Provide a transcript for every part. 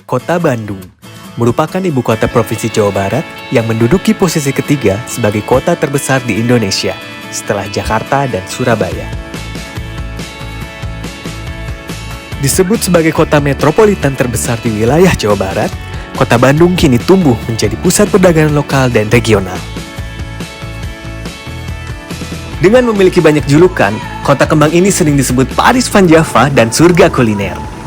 Kota Bandung, merupakan ibu kota Provinsi Jawa Barat yang menduduki posisi ketiga sebagai kota terbesar di Indonesia setelah Jakarta dan Surabaya. Disebut sebagai kota metropolitan terbesar di wilayah Jawa Barat, Kota Bandung kini tumbuh menjadi pusat perdagangan lokal dan regional. Dengan memiliki banyak julukan, kota kembang ini sering disebut Paris Van Java dan surga kuliner.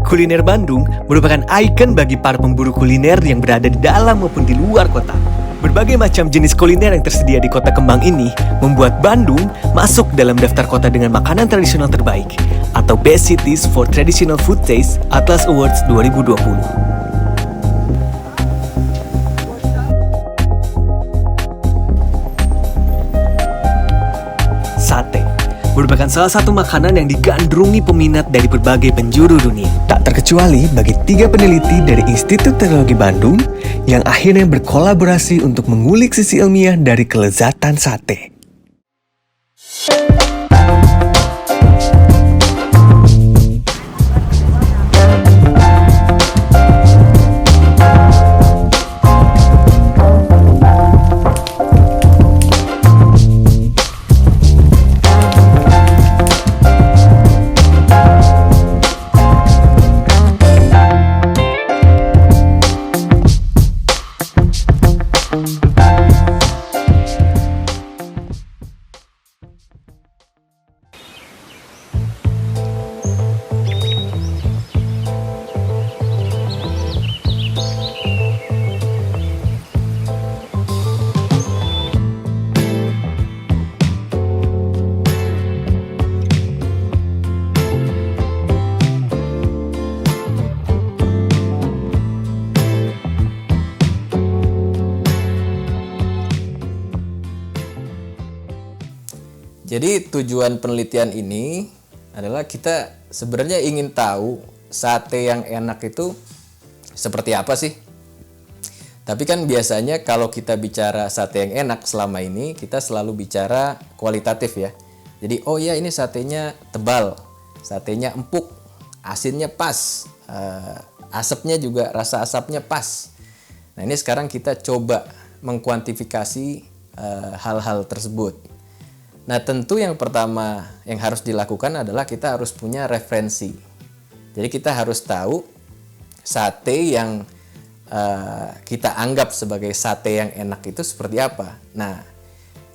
Kuliner Bandung merupakan ikon bagi para pemburu kuliner yang berada di dalam maupun di luar kota. Berbagai macam jenis kuliner yang tersedia di Kota Kembang ini membuat Bandung masuk dalam daftar kota dengan makanan tradisional terbaik atau Best Cities for Traditional Food Taste Atlas Awards 2020. Sate merupakan salah satu makanan yang digandrungi peminat dari berbagai penjuru dunia. Tak terkecuali bagi 3 peneliti dari Institut Teknologi Bandung yang akhirnya berkolaborasi untuk mengulik sisi ilmiah dari kelezatan sate. Jadi tujuan penelitian ini adalah kita sebenarnya ingin tahu sate yang enak itu seperti apa sih? Tapi kan biasanya kalau kita bicara sate yang enak selama ini kita selalu bicara kualitatif ya. Jadi oh ya ini satenya tebal, satenya empuk, asinnya pas, asapnya juga rasa asapnya pas. Nah ini sekarang kita coba mengkuantifikasi hal-hal tersebut. Nah tentu yang pertama yang harus dilakukan adalah kita harus punya referensi. Jadi kita harus tahu sate yang kita anggap sebagai sate yang enak itu seperti apa. Nah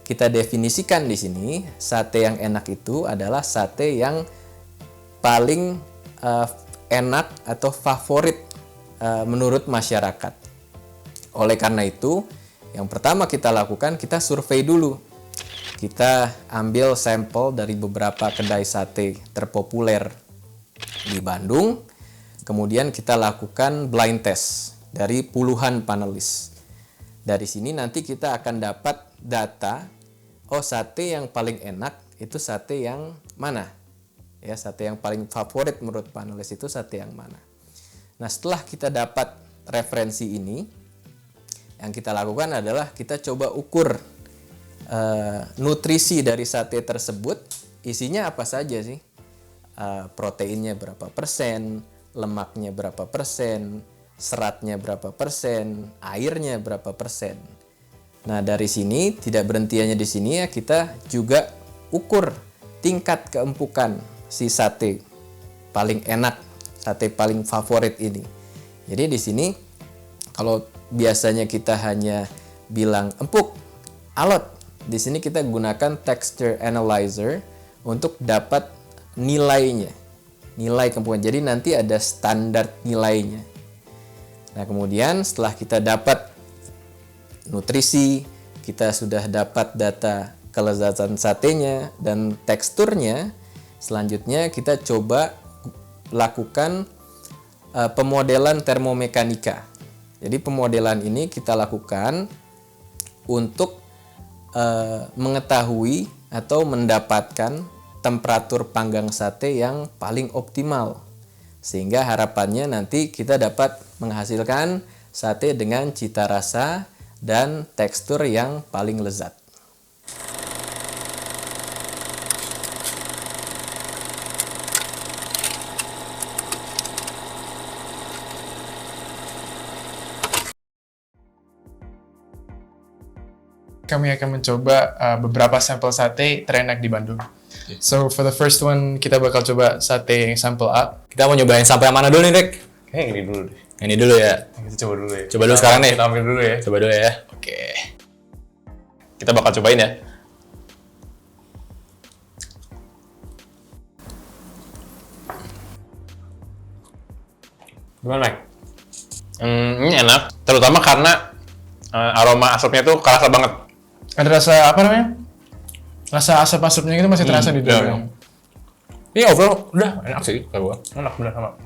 kita definisikan di sini sate yang enak itu adalah sate yang paling enak atau favorit menurut masyarakat. Oleh karena itu yang pertama kita lakukan kita survei dulu. Kita ambil sampel dari beberapa kedai sate terpopuler di Bandung. Kemudian kita lakukan blind test dari puluhan panelis. Dari sini nanti kita akan dapat data, oh sate yang paling enak itu sate yang mana? Ya, sate yang paling favorit menurut panelis itu sate yang mana? Nah, setelah kita dapat referensi ini, yang kita lakukan adalah kita coba ukur nutrisi dari sate tersebut isinya apa saja sih, proteinnya berapa persen, lemaknya berapa persen, seratnya berapa persen, airnya berapa persen. Nah dari sini tidak berhenti hanya di sini ya, kita juga ukur tingkat keempukan si sate paling enak, sate paling favorit ini. Jadi di sini kalau biasanya kita hanya bilang empuk, alot, di sini kita gunakan texture analyzer untuk dapat nilainya, nilai keempukan. Jadi nanti ada standar nilainya. Nah kemudian setelah kita dapat nutrisi, kita sudah dapat data kelezatan satenya dan teksturnya, selanjutnya kita coba lakukan pemodelan termomekanika. Jadi pemodelan ini kita lakukan untuk mengetahui atau mendapatkan temperatur panggang sate yang paling optimal. Sehingga harapannya nanti kita dapat menghasilkan sate dengan cita rasa dan tekstur yang paling lezat. Kami akan mencoba beberapa sampel sate terenak di Bandung. So for the first one, kita bakal coba sate yang sampel A. Kita mau nyobain sampai yang mana dulu nih, Rek? Kayaknya ini dulu deh. Ini dulu ya. Kita coba dulu ya. Coba dulu sekarang nih. Kita ambil dulu ya. Coba dulu ya. Oke. Kita bakal cobain ya. Gimana, Mike? Ini enak. Terutama karena aroma asapnya tuh kerasa banget. Ada rasa apa namanya? Rasa asap-asapnya itu masih terasa di dalam. Ini overall udah enak sih kalau gua. Enak bener sama.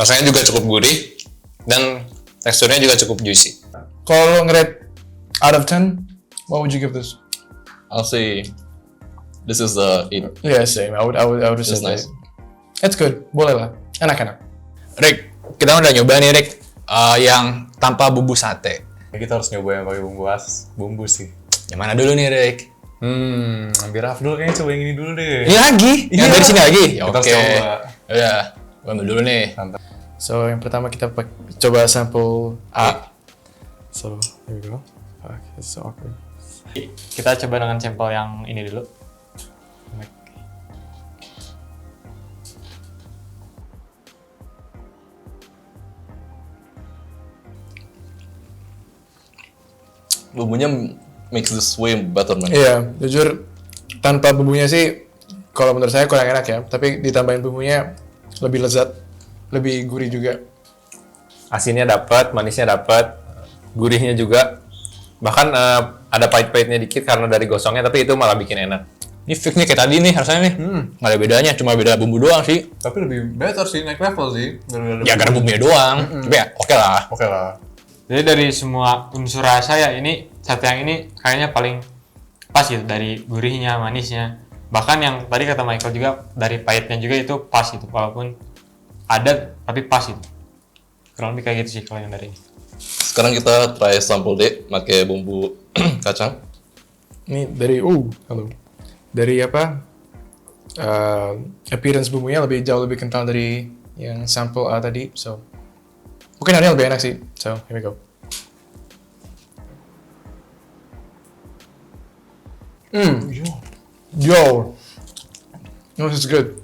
Rasanya juga cukup gurih dan teksturnya juga cukup juicy. Kalau lo nge-rate out of 10, what would you give this? I'll say this is the it. Yeah, same. I would say It's nice. It's good. Boleh lah. Enak-enak. Rick, kita udah nyoba nih, Rick. Yang tanpa bumbu sate. Kita harus nyoba yang pakai bumbu sih. Yang mana dulu nih, Rick? Ambil Raf dulu kayaknya, coba yang ini dulu deh. Ini lagi? Yang dari sini lagi? Ya, Kita oke. coba. Udah, gua ambil dulu nih. So yang pertama kita coba sampel A. So here we go. Fuck, it's so awkward. Kita coba dengan sampel yang ini dulu. Bumbunya makes this way better, man. Iya, jujur tanpa bumbunya sih, kalau menurut saya kurang enak ya. Tapi ditambahin bumbunya lebih lezat, lebih gurih juga. Asinnya dapat, manisnya dapat, gurihnya juga. Bahkan ada pahit-pahitnya dikit karena dari gosongnya, tapi itu malah bikin enak. Ini fixnya kayak tadi nih harusnya nih. Nggak ada bedanya, cuma beda bumbu doang sih. Tapi lebih better sih, naik level sih. Ya karena bumbunya doang. Tapi ya oke lah. Oke lah. Jadi dari semua unsur rasa ya ini sate yang ini kayaknya paling pas gitu, dari gurihnya, manisnya. Bahkan yang tadi kata Michael juga dari pahitnya juga itu pas gitu, walaupun ada tapi pas gitu. Kurang lebih kayak gitu sih kalau yang dari ini. Sekarang kita try sampel D pakai bumbu kacang. Ini dari halo. Dari apa? Appearance bumbunya jauh lebih kental dari yang sampel A tadi. So mungkin hari lebih enak sih. So here we go. Yo. No, this is good.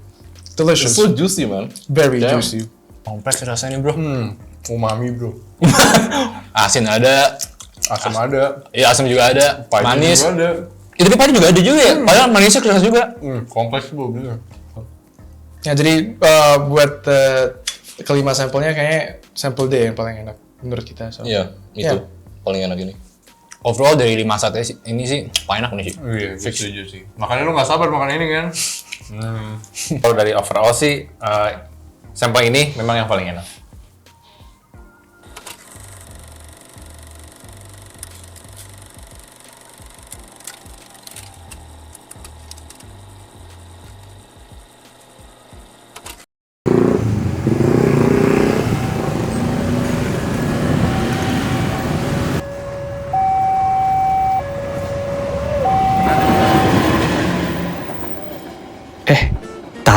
Delicious. It's so juicy, man. Very Damn. juicy. Kompleks rasanya bro. Umami bro. Asin ada, Asam ada. iya asam juga ada, Pahitnya manis. juga ada. Itu tapi pahit juga ada juga ya. Padahal manisnya kerasa juga. Kompleks bro, bener. Ya jadi buat kelima sampelnya kayaknya sampel D yang paling enak menurut kita. So. Iya, itu Ya. paling enak ini. Overall dari 5 sate ini sih paling enak nih sih. Iya, gue setuju sih. Makanya lu gak sabar makan ini kan? Kalau dari overall sih, sampel ini memang yang paling enak.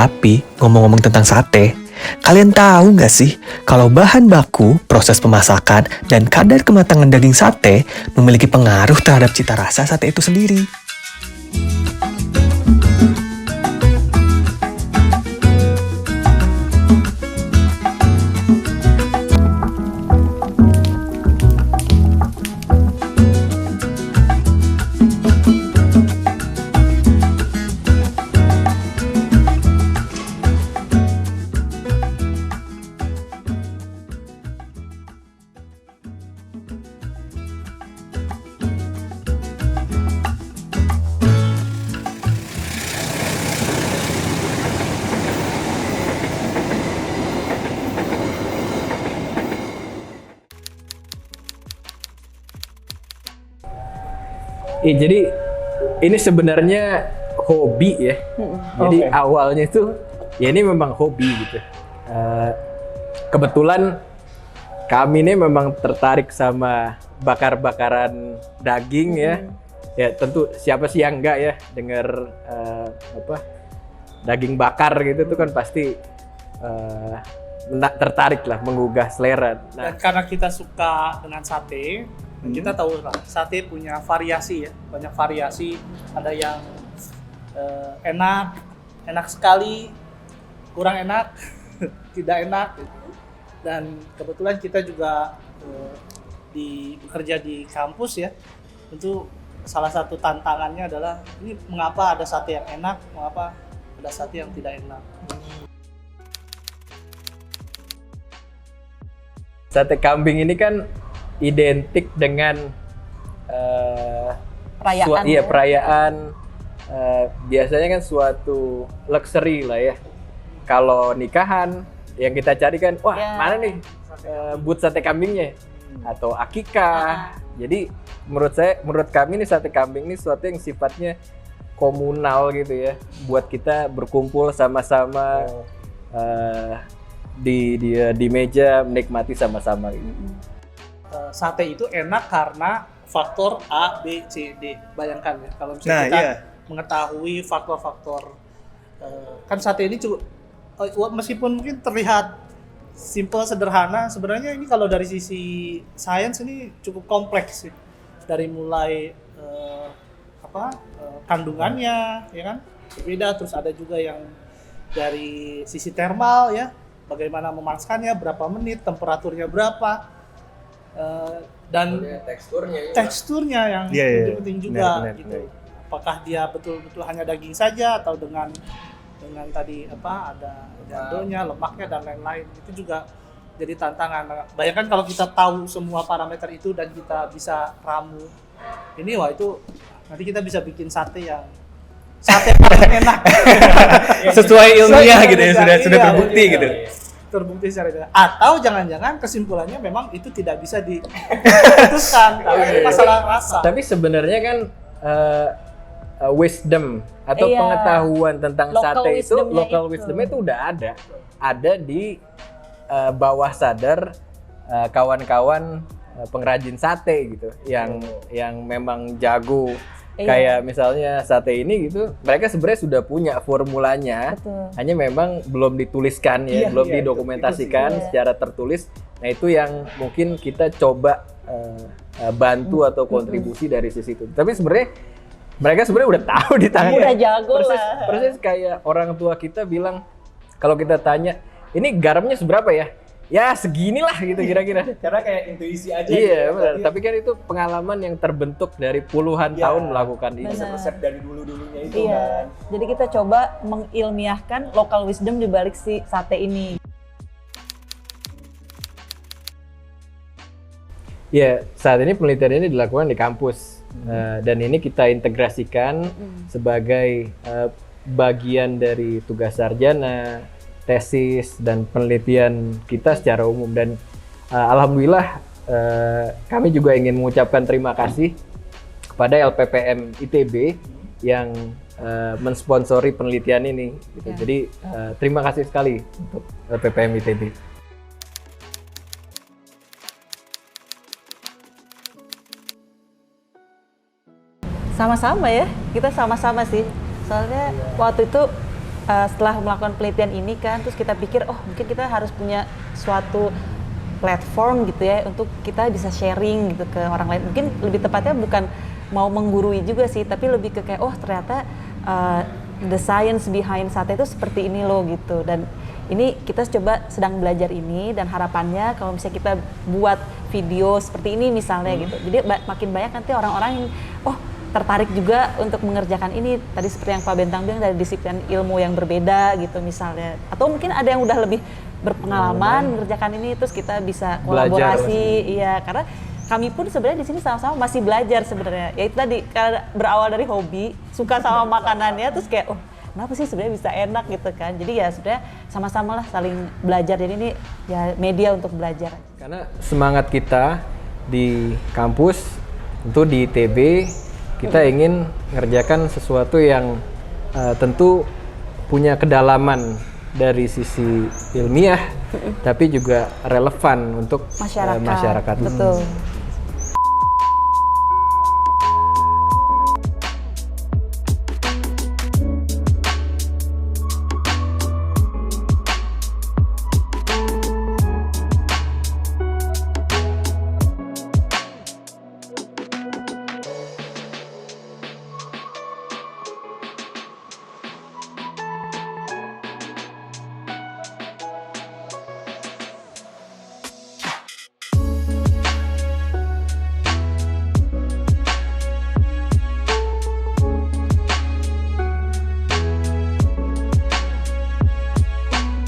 Tapi ngomong-ngomong tentang sate, kalian tahu nggak sih kalau bahan baku, proses pemasakan, dan kadar kematangan daging sate memiliki pengaruh terhadap cita rasa sate itu sendiri? Jadi ini sebenarnya hobi ya. Jadi awalnya itu ya ini memang hobi gitu. Kebetulan kami ini memang tertarik sama bakar-bakaran daging ya. Ya tentu siapa sih yang enggak ya dengar daging bakar gitu tuh kan pasti tertarik lah, menggugah selera. Dan karena kita suka dengan sate, kita tahu lah sate punya variasi ya, banyak variasi. Ada yang enak sekali, kurang enak, tidak enak. Dan kebetulan kita juga bekerja di kampus ya. Tentu salah satu tantangannya adalah ini mengapa ada sate yang enak, mengapa ada sate yang tidak enak. Sate kambing ini kan identik dengan Perayaan. perayaan. Biasanya kan suatu luxury lah ya. Kalau nikahan yang kita cari kan, wah Ya. mana nih but sate kambingnya atau akikah. Jadi menurut kami nih sate kambing ini sesuatu yang sifatnya komunal gitu ya, buat kita berkumpul sama-sama di meja menikmati sama-sama gitu. Sate itu enak karena faktor A, B, C, D. Bayangkan ya, kalau misalnya Nah, kita iya. mengetahui faktor-faktor kan sate ini cukup meskipun mungkin terlihat simple sederhana, sebenarnya ini kalau dari sisi sains ini cukup kompleks sih. Dari mulai kandungannya ya kan berbeda, terus ada juga yang dari sisi termal ya, bagaimana memanaskannya, berapa menit, temperaturnya berapa, dan teksturnya yang penting juga Benar, gitu. Apakah dia betul-betul hanya daging saja atau dengan tadi ada jandonya, lemaknya dan lain-lain, itu juga jadi tantangan. Bayangkan kalau kita tahu semua parameter itu dan kita bisa ramu ini, wah itu nanti kita bisa bikin sate paling enak. Sesuai ilmiah gitu ya, sudah Iya, terbukti iya. gitu. Terbukti secara ilmiah. Atau jangan-jangan kesimpulannya memang itu tidak bisa diputuskan karena ini masalah rasa. Tapi sebenarnya kan wisdom atau Iya. pengetahuan tentang Local sate itu, wisdomnya local itu. wisdomnya itu udah ada di bawah sadar kawan-kawan pengrajin sate gitu, yang memang jago. Iya. Kayak misalnya sate ini gitu, mereka sebenarnya sudah punya formulanya, Betul. hanya memang belum dituliskan ya, belum didokumentasikan secara tertulis. Nah itu yang mungkin kita coba bantu atau kontribusi dari sisi itu. Tapi sebenarnya mereka sebenarnya udah tahu di tangan. Udah jago persis, lah. persis kayak orang tua kita bilang, kalau kita tanya, ini garamnya seberapa ya? Ya seginilah gitu kira-kira. Karena kayak intuisi aja. Iya benar. Tapi kan itu pengalaman yang terbentuk dari puluhan tahun melakukan ini. Resep dari dulu-dulunya itu Iya. kan. Jadi kita coba mengilmiahkan local wisdom di balik si sate ini. Ya, saat ini penelitian ini dilakukan di kampus. Dan ini kita integrasikan sebagai bagian dari tugas sarjana, tesis, dan penelitian kita secara umum. Dan alhamdulillah kami juga ingin mengucapkan terima kasih kepada LPPM ITB yang mensponsori penelitian ini gitu. Ya. Jadi terima kasih sekali untuk LPPM ITB. Sama-sama ya, kita sama-sama sih. Soalnya waktu itu setelah melakukan penelitian ini kan, terus kita pikir, oh mungkin kita harus punya suatu platform gitu ya, untuk kita bisa sharing gitu ke orang lain. Mungkin lebih tepatnya bukan mau menggurui juga sih, tapi lebih ke kayak, oh ternyata the science behind sate itu seperti ini loh gitu. Dan ini kita coba sedang belajar ini, dan harapannya kalau misalnya kita buat video seperti ini misalnya gitu, jadi makin banyak nanti orang-orang yang tertarik juga untuk mengerjakan ini. Tadi seperti yang Pak Bentang bilang, dari disiplin ilmu yang berbeda gitu misalnya, atau mungkin ada yang udah lebih berpengalaman mengerjakan ini, terus kita bisa kolaborasi. Iya, karena kami pun sebenarnya di sini sama-sama masih belajar sebenarnya. Ya itu tadi, karena berawal dari hobi, suka sama makanannya, terus kayak kenapa sih sebenarnya bisa enak gitu kan. Jadi ya sebenarnya sama-sama lah saling belajar. Jadi ini ya media untuk belajar. Karena semangat kita di kampus, tentu di ITB, Kita ingin ngerjakan sesuatu yang tentu punya kedalaman dari sisi ilmiah, tapi juga relevan untuk Masyarakat. masyarakat. Betul.